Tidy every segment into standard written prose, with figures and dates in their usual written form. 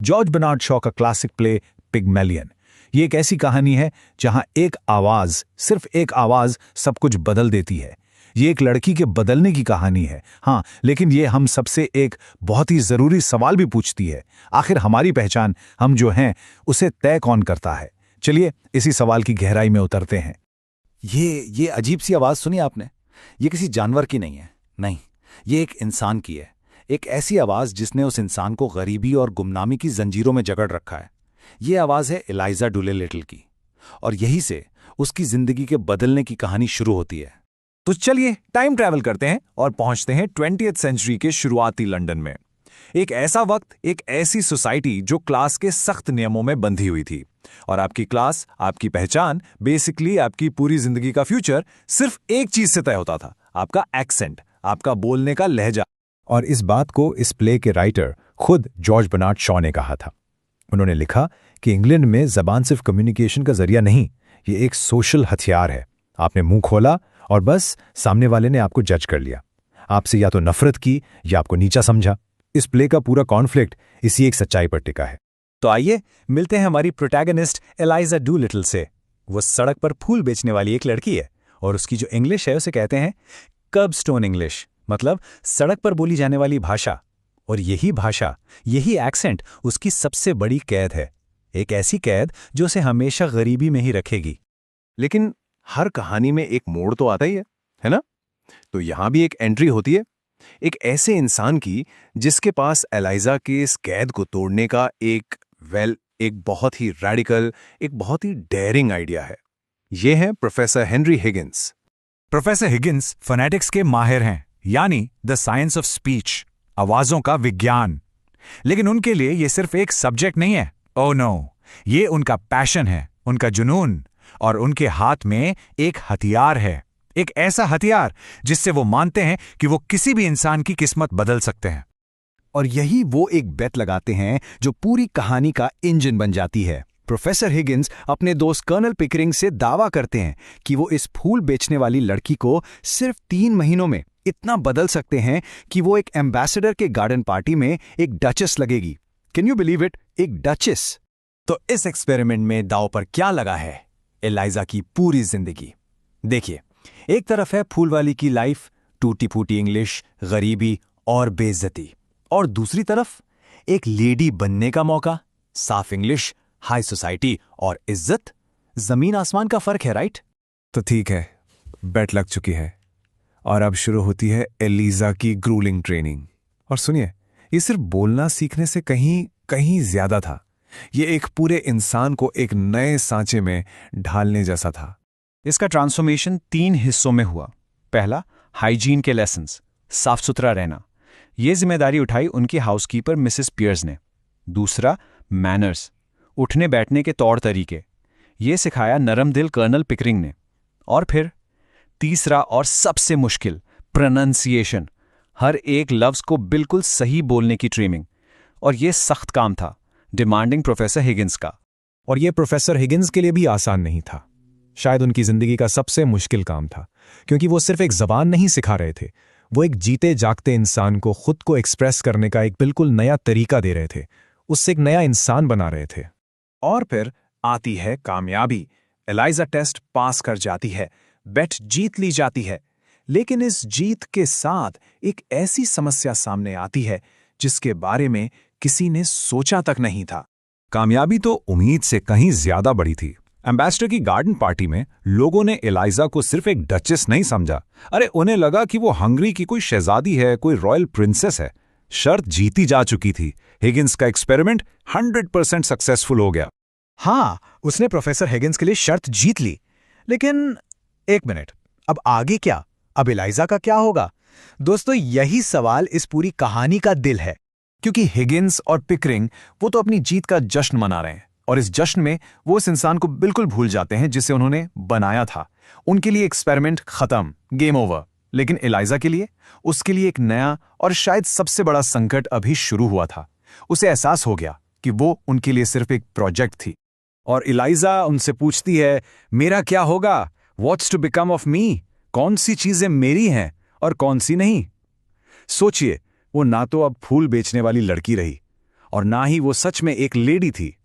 George Bernard Shaw का classic play पिग्मलियन। ये एक ऐसी कहानी है जहां एक आवाज, सिर्फ एक आवाज सब कुछ बदल देती है। ये एक लड़की के बदलने की कहानी है, हाँ, लेकिन ये हम सबसे एक बहुत ही जरूरी सवाल भी पूछती है। आखिर हमारी पहचान, हम जो हैं, उसे तय कौन करता है? चलिए इसी सवाल की गहराई में उतरते हैं। ये अजीब सी आवाज सुनी आपने? ये किसी जानवर की नहीं है, नहीं, ये एक इंसान की है। एक ऐसी आवाज जिसने उस इंसान को गरीबी और गुमनामी की जंजीरों में जकड़ रखा है। ये आवाज है एलाइजा डूलेलिटल की, और यही से उसकी जिंदगी के बदलने की कहानी शुरू होती है। तो चलिए टाइम ट्रैवल करते हैं और पहुंचते हैं 20वीं सेंचुरी के शुरुआती लंदन में। एक ऐसा वक्त, एक ऐसी सोसाइटी जो क्लास के सख्त नियमों में बंधी हुई थी, और आपकी क्लास, आपकी पहचान, बेसिकली आपकी पूरी जिंदगी का फ्यूचर सिर्फ एक चीज से तय होता था, आपका एक्सेंट, आपका बोलने का लहजा। और इस बात को इस प्ले के राइटर खुद जॉर्ज बर्नार्ड शॉ ने कहा था। उन्होंने लिखा कि इंग्लैंड में जबान सिर्फ कम्युनिकेशन का जरिया नहीं, ये एक सोशल हथियार है। आपने मुंह खोला और बस सामने वाले ने आपको जज कर लिया, आपसे या तो नफरत की या आपको नीचा समझा। इस प्ले का पूरा कॉन्फ्लिक्ट इसी एक सच्चाई पर टिका है। तो आइए मिलते हैं हमारी प्रोटैगनिस्ट एलाइजा डूलिटल से। वो सड़क पर फूल बेचने वाली एक लड़की है, और उसकी जो इंग्लिश है उसे कहते हैं कर्बस्टोन इंग्लिश, मतलब सड़क पर बोली जाने वाली भाषा। और यही भाषा, यही एक्सेंट उसकी सबसे बड़ी कैद है, एक ऐसी कैद जो उसे हमेशा गरीबी में ही रखेगी। लेकिन हर कहानी में एक मोड़ तो आता ही है ना? तो यहां भी एक एंट्री होती है, एक ऐसे इंसान की जिसके पास एलाइजा के इस कैद को तोड़ने का एक बहुत ही रैडिकल, एक बहुत ही डेयरिंग आइडिया है। ये है professor Henry Higgins. Professor Higgins phonetics के माहिर हैं, यानी द साइंस ऑफ स्पीच, आवाजों का विज्ञान। लेकिन उनके लिए ये सिर्फ एक सब्जेक्ट नहीं है, ओह नो, ये उनका पैशन है, उनका जुनून, और उनके हाथ में एक हथियार है, एक ऐसा हथियार जिससे वो मानते हैं कि वो किसी भी इंसान की किस्मत बदल सकते हैं। और यही वो एक बेट लगाते हैं जो पूरी कहानी का इंजन बन जाती है। प्रोफेसर हिगिंस अपने दोस्त कर्नल पिकरिंग से दावा करते हैं कि वो इस फूल बेचने वाली लड़की को सिर्फ 3 महीनों में इतना बदल सकते हैं कि वो एक एम्बेसडर के गार्डन पार्टी में एक डचेस लगेगी। Can you believe it? एक डचेस। तो इस एक्सपेरिमेंट में दांव पर क्या लगा है? एलाइजा की पूरी जिंदगी। देखिए, एक तरफ है फूल वाली की लाइफ, टूटी फूटी इंग्लिश, गरीबी और बेइज्जती, और दूसरी तरफ एक लेडी बनने का मौका, साफ इंग्लिश, हाई सोसाइटी और इज्जत। जमीन आसमान का फर्क है, राइट? तो ठीक है, बेट लग चुकी है, और अब शुरू होती है एलिजा की ग्रूलिंग ट्रेनिंग। और सुनिए, ये सिर्फ बोलना सीखने से कहीं ज्यादा था। ये एक पूरे इंसान को एक नए सांचे में ढालने जैसा था। इसका ट्रांसफॉर्मेशन 3 हिस्सों में हुआ। पहला, हाइजीन के लेसन्स, साफ सुथरा रहना। ये जिम्मेदारी उठाई उनकी हाउसकीपर मिसेस पियर्स ने। दूसरा, मैनर्स, उठने बैठने के तौर तरीके। ये सिखाया नरम दिल कर्नल पिकरिंग ने। और फिर तीसरा और सबसे मुश्किल, प्रोनंसिएशन, हर एक लफ्ज को बिल्कुल सही बोलने की ट्रेनिंग। और ये सख्त काम था, डिमांडिंग प्रोफेसर हिगिंस का। और ये प्रोफेसर हिगिंस के लिए भी आसान नहीं था, शायद उनकी जिंदगी का सबसे मुश्किल काम था, क्योंकि वो सिर्फ एक जबान नहीं सिखा रहे थे, वो एक जीते जागते इंसान को खुद को एक्सप्रेस करने का एक बिल्कुल नया तरीका दे रहे थे, उससे एक नया इंसान बना रहे थे। और फिर आती है कामयाबी। एलाइजा टेस्ट पास कर जाती है, बेट जीत ली जाती है। लेकिन इस जीत के साथ एक ऐसी समस्या सामने आती है जिसके बारे में किसी ने सोचा तक नहीं था। कामयाबी तो उम्मीद से कहीं ज्यादा बड़ी थी। एम्बेसडर की गार्डन पार्टी में लोगों ने एलाइजा को सिर्फ एक डचेस नहीं समझा। अरे, उन्हें लगा कि वो हंगरी की कोई शहजादी है, कोई रॉयल प्रिंसेस है। शर्त जीती जा चुकी थी। हिगिंस का एक्सपेरिमेंट 100% सक्सेसफुल हो गया। हाँ, उसने प्रोफेसर हिगिंस के लिए शर्त जीत ली। लेकिन एक मिनट, अब आगे क्या? अब एलाइजा का क्या होगा? दोस्तों, यही सवाल इस पूरी कहानी का दिल है, क्योंकि हिगिंस और पिकरिंग वो तो अपनी जीत का जश्न मना रहे हैं, और इस जश्न में वो उस इंसान को बिल्कुल भूल जाते हैं जिसे उन्होंने बनाया था। उनके लिए एक्सपेरिमेंट खत्म, गेम ओवर। लेकिन एलाइजा के लिए, उसके लिए एक नया और शायद सबसे बड़ा संकट अभी शुरू हुआ था। उसे एहसास हो गया कि वो उनके लिए सिर्फ एक प्रोजेक्ट थी। और एलाइजा उनसे पूछती है, मेरा क्या होगा? What's to become of me? कौन सी चीजें मेरी हैं और कौन सी नहीं? सोचिए, वो ना तो अब फूल बेचने वाली लड़की रही, और ना ही वो सच में एक लेडी थी।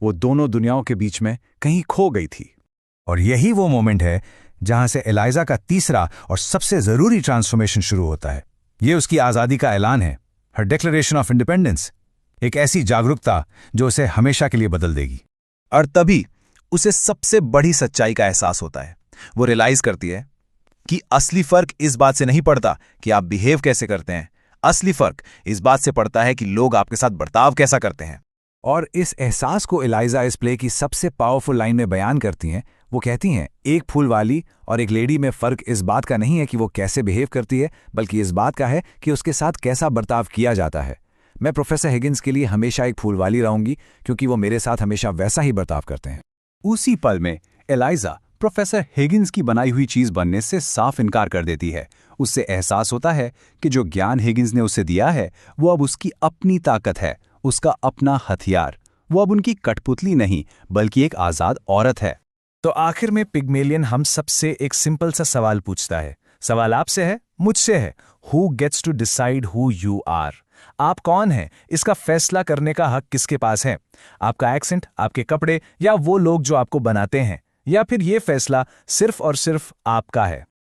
वो दोनों दुनियाओं के बीच में कहीं खो गई थी। और यही वो मोमेंट है जहां से एलाइजा का तीसरा और सबसे जरूरी ट्रांसफॉर्मेशन शुरू होता है। ये उसकी आजादी का ऐलान है, हर डिक्लेरेशन ऑफ इंडिपेंडेंस, एक ऐसी जागरूकता जो उसे हमेशा के लिए बदल देगी। और तभी उसे सबसे बड़ी सच्चाई का एहसास होता है। वो रियलाइज करती है कि असली फर्क इस बात से नहीं पड़ता कि आप बिहेव कैसे करते हैं, असली फर्क इस बात से पड़ता है कि लोग आपके साथ बर्ताव कैसा करते हैं। और इस एहसास को एलाइजा इस प्ले की सबसे पावरफुल लाइन में बयान करती हैं। वो कहती हैं, एक फूल वाली और एक लेडी में फर्क इस बात का नहीं है कि वो कैसे बिहेव करती है, बल्कि इस बात का है कि उसके साथ कैसा बर्ताव किया जाता है। मैं प्रोफेसर हिगिंस के लिए हमेशा एक फूल वाली रहूंगी, क्योंकि वो मेरे साथ हमेशा वैसा ही बर्ताव करते हैं। उसी पल में एलाइजा प्रोफेसर हिगिंस की बनाई हुई चीज बनने से साफ इनकार कर देती है। उससे एहसास होता है कि जो ज्ञान हिगिंस ने उसे दिया है वो अब उसकी अपनी ताकत है, उसका अपना हथियार। वो अब उनकी कठपुतली नहीं बल्कि एक आजाद औरत है। तो आखिर में पिग्मेलियन हम सबसे एक सिंपल सा सवाल पूछता है। सवाल आपसे है, मुझसे है। Who gets to decide who you are? आप कौन हैं, इसका फैसला करने का हक किसके पास है? आपका एक्सेंट, आपके कपड़े, या वो लोग जो आपको बनाते हैं? या फिर ये फैसला सिर्फ और सिर्फ आपका है?